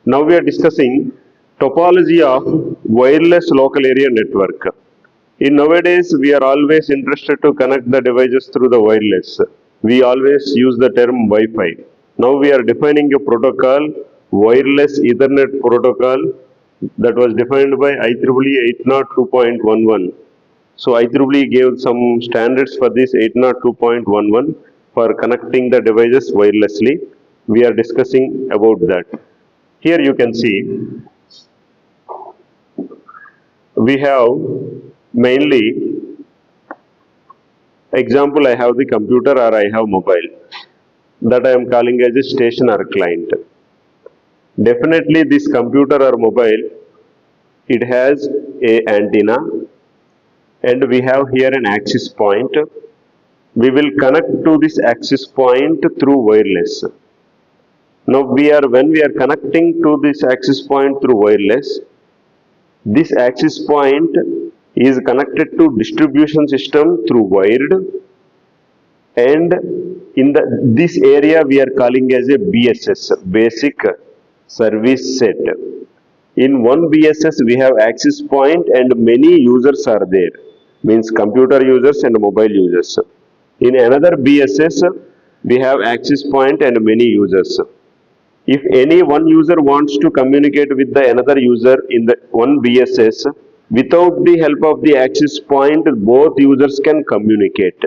Now we are discussing topology of wireless local area network. In nowadays, we are always interested to connect the devices through the wireless. We always use the term Wi-Fi. Now we are defining a protocol, wireless Ethernet protocol, that was defined by IEEE 802.11. So IEEE gave some standards for this 802.11 for connecting the devices wirelessly. We are discussing about that. Here you can see we have mainly example. I have the computer or I have mobile that I am calling as a station or client. Definitely this computer or mobile, it has a antenna and we have here an access point. We will connect to this access point through wireless. Now when we are connecting to this access point through wireless, this access point is connected to distribution system through wired, and in this area we are calling as a BSS, basic service set. In one BSS we have access point and many users are there, means computer users and mobile users. In another BSS we have access point and many users. If any one user wants to communicate with the another user in the one BSS, without the help of the access point, both users can communicate.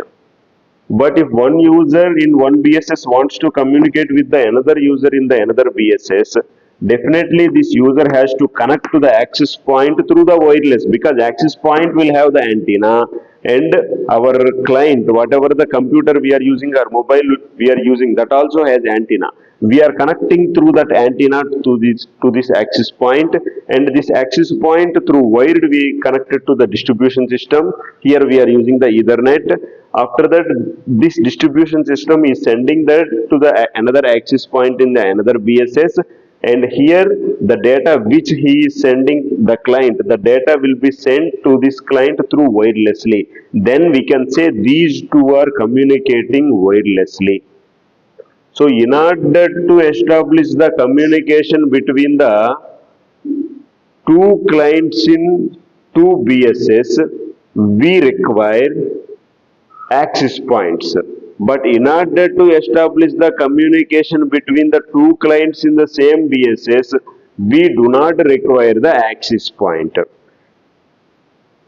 But if one user in one BSS wants to communicate with the another user in the another BSS, definitely this user has to connect to the access point through the wireless, because access point will have the antenna and our client, whatever the computer we are using or mobile we are using, that also has antenna. We are connecting through that antenna to this access point, and this access point through wired we connected to the distribution system. Here we are using the Ethernet. After that, this distribution system is sending that to the another access point in the another BSS, and here the data which he is sending the client, the data will be sent to this client through wirelessly. Then we can say these two are communicating wirelessly. So in order to establish the communication between the two clients in two BSS, we require access points. But in order to establish the communication between the two clients in the same BSS, we do not require the access point.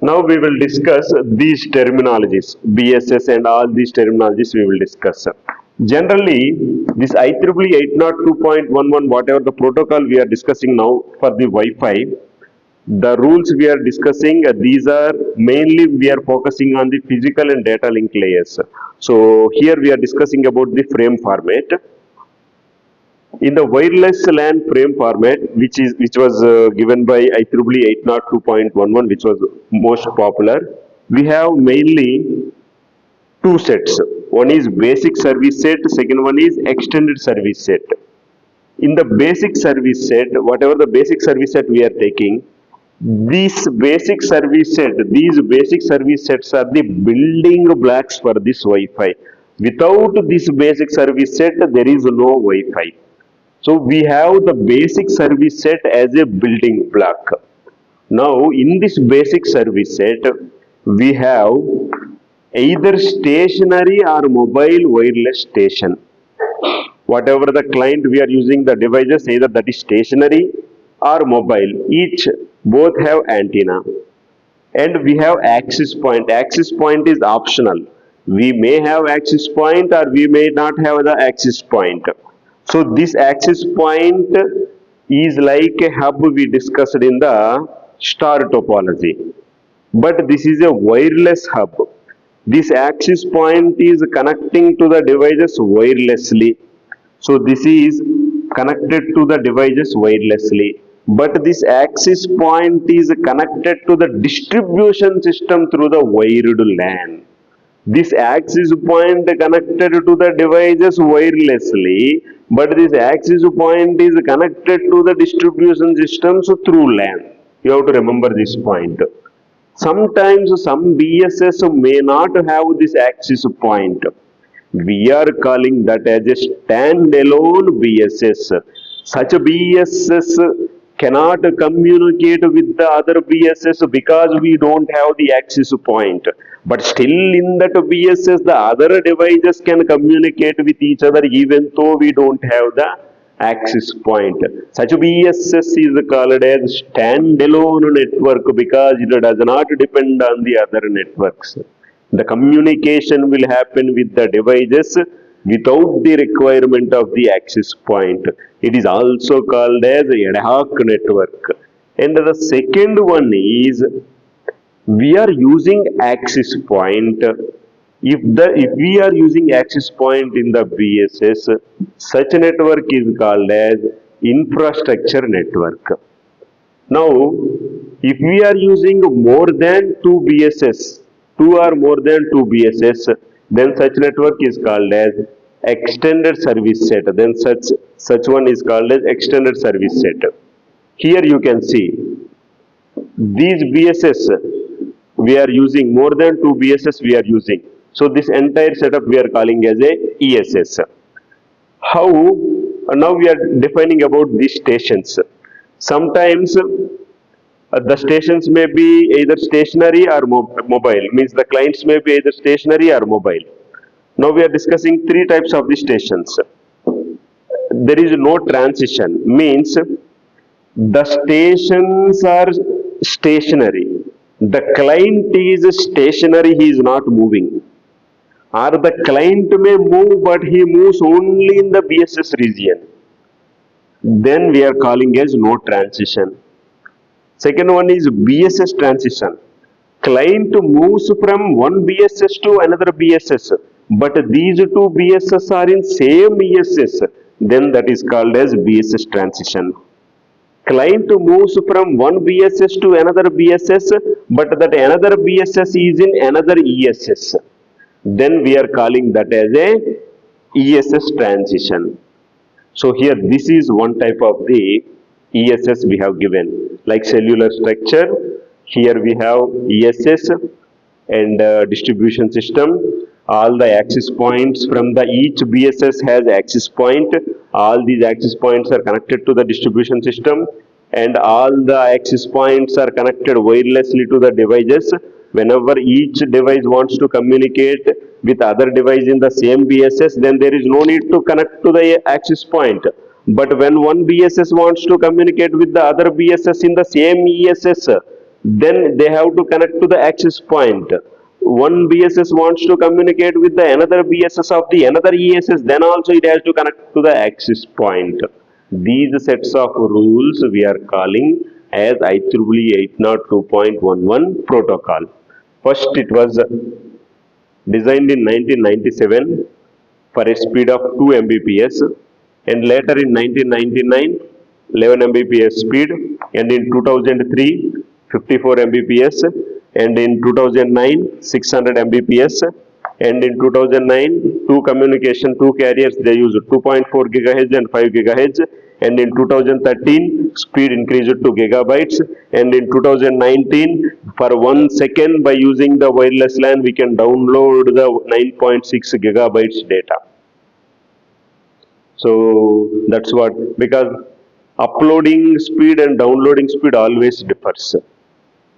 Now we will discuss these terminologies, BSS and all these terminologies we will discuss. Generally, this IEEE 802.11, whatever the protocol we are discussing now for the Wi-Fi, the rules we are discussing, these are mainly we are focusing on the physical and data link layers. So here we are discussing about the frame format. In the wireless LAN frame format, which was given by IEEE 802.11, which was most popular, we have mainly two sets. One is basic service set, second one is extended service set. In the basic service set, whatever the basic service set we are taking, these basic service sets are the building blocks for this Wi-Fi. Without this basic service set, there is no Wi-Fi. So we have the basic service set as a building block. Now in this basic service set, we have either stationary or mobile wireless station. Whatever the client we are using, the devices, either that is stationary or mobile, both have antenna. And we have access point. Access point is optional. We may have access point or we may not have the access point. So this access point is like a hub we discussed in the star topology. But this is a wireless hub. This access point is connecting to the devices wirelessly. So this is connected to the devices wirelessly. But this access point is connected to the distribution system through the wired LAN. This access point connected to the devices wirelessly, but this access point is connected to the distribution systems through LAN. You have to remember this point. Sometimes some BSS may not have this access point. We are calling that as a standalone BSS. Such BSS cannot communicate with the other BSS because we don't have the access point. But still in that BSS, the other devices can communicate with each other even though we don't have the access point. Such BSS is called as standalone network because it does not depend on the other networks. The communication will happen with the devices without the requirement of the access point. It is also called as ad hoc network. And the second one is we are using access point. If we are using access point in the BSS, such network is called as infrastructure network. Now, if we are using more than two BSS, two or more than two BSS, then such network is called as extended service set. Then such one is called as extended service set. Here you can see these BSS we are using, more than two BSS we are using. So this entire setup we are calling as a ESS. How? Now we are defining about these stations. Sometimes the stations may be either stationary or mobile, means the clients may be either stationary or mobile. Now we are discussing three types of the stations. There is no transition, means the stations are stationary. The client is stationary, he is not moving. Or the client may move, but he moves only in the BSS region. Then we are calling as no transition. Second one is BSS transition. Client moves from one BSS to another BSS, but these two BSS are in same ESS. Then that is called as BSS transition. Client moves from one BSS to another BSS, but that another BSS is in another ESS. Then we are calling that as a ESS transition. So here this is one type of the ESS we have given, like cellular structure. Here we have ESS and distribution system. All the access points from the each BSS has access point. All these access points are connected to the distribution system, and all the access points are connected wirelessly to the devices. Whenever each device wants to communicate with other device in the same BSS, then there is no need to connect to the access point. But when one BSS wants to communicate with the other BSS in the same ESS, then they have to connect to the access point. One BSS wants to communicate with the another BSS of the another ESS, then also it has to connect to the access point. These sets of rules we are calling as IEEE 802.11 protocol. First, it was designed in 1997 for a speed of 2 Mbps, and later in 1999 11 Mbps speed, and in 2003 54 Mbps, and in 2009 600 Mbps, and in 2009 two carriers they use 2.4 GHz and 5 GHz, and in 2013 speed increased to gigabytes, and in 2019 for 1 second by using the wireless LAN we can download the 9.6 gigabytes data. So that's what, because uploading speed and downloading speed always differs.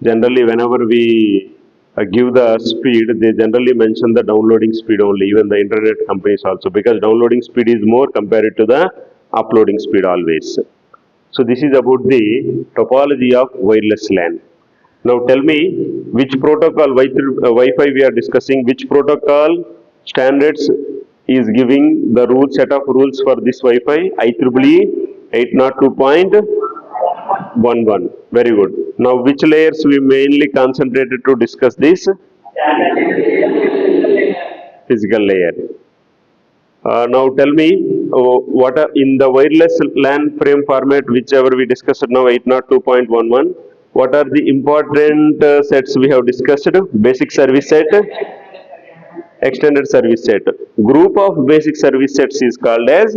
Generally whenever we give the speed, they generally mention the downloading speed only, even the internet companies also, because downloading speed is more compared to the uploading speed always. So this is about the topology of wireless LAN. Now tell me which protocol Wi-Fi we are discussing, which protocol standards is giving the set of rules for this Wi-Fi? IEEE 802.11. Very good. Now which layers we mainly concentrated to discuss this? Physical layer. Now tell me what are in the wireless LAN frame format, whichever we discussed now 802.11, what are the important sets we have discussed? Basic service set, extended service set. Group of basic service sets is called as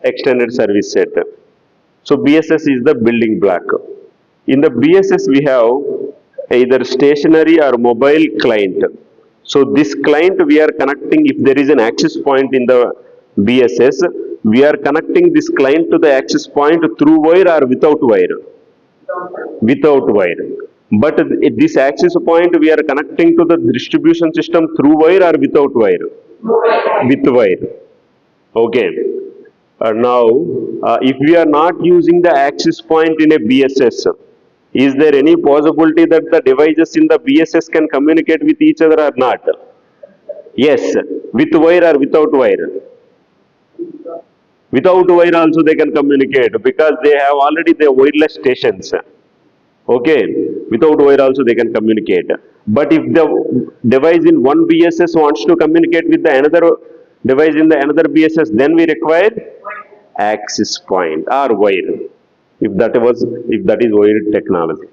extended service set. So BSS is the building block. In the BSS we have either stationary or mobile client. So this client we are connecting, if there is an access point in the BSS, we are connecting this client to the access point through wire or without wire? Without wire. But this access point we are connecting to the distribution system through wire or without wire? With wire. Okay. Now, if we are not using the access point in a BSS, is there any possibility that the devices in the BSS can communicate with each other or not? Yes, with wire or without wire? Without wire also they can communicate because they have already the wireless stations. Okay, without wire also they can communicate. But if the device in one BSS wants to communicate with the another device in the another BSS, then we require access point or wire. If that is wired technology.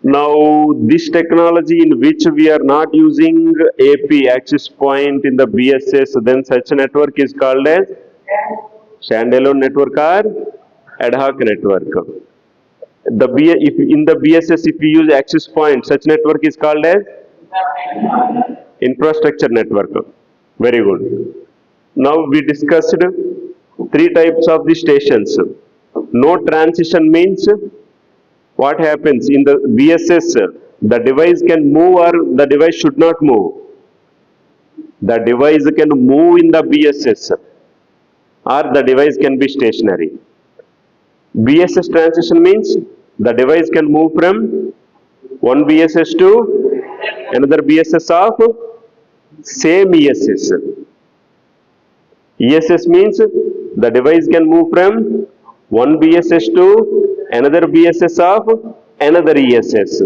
Now, this technology in which we are not using AP access point in the BSS, then such a network is called as standalone network or ad hoc network. If in the BSS, if we use access point, such network is called as infrastructure network. Very good. Now we discussed three types of the stations. No transition means what happens in the BSS, the device can move or the device should not move. The device can move in the BSS or the device can be stationary. BSS transition means the device can move from one BSS to another BSS of same ESS. ESS means the device can move from one BSS to another BSS of another ESS.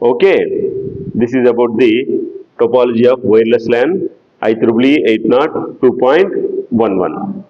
Okay, this is about the topology of wireless LAN IEEE 802.11.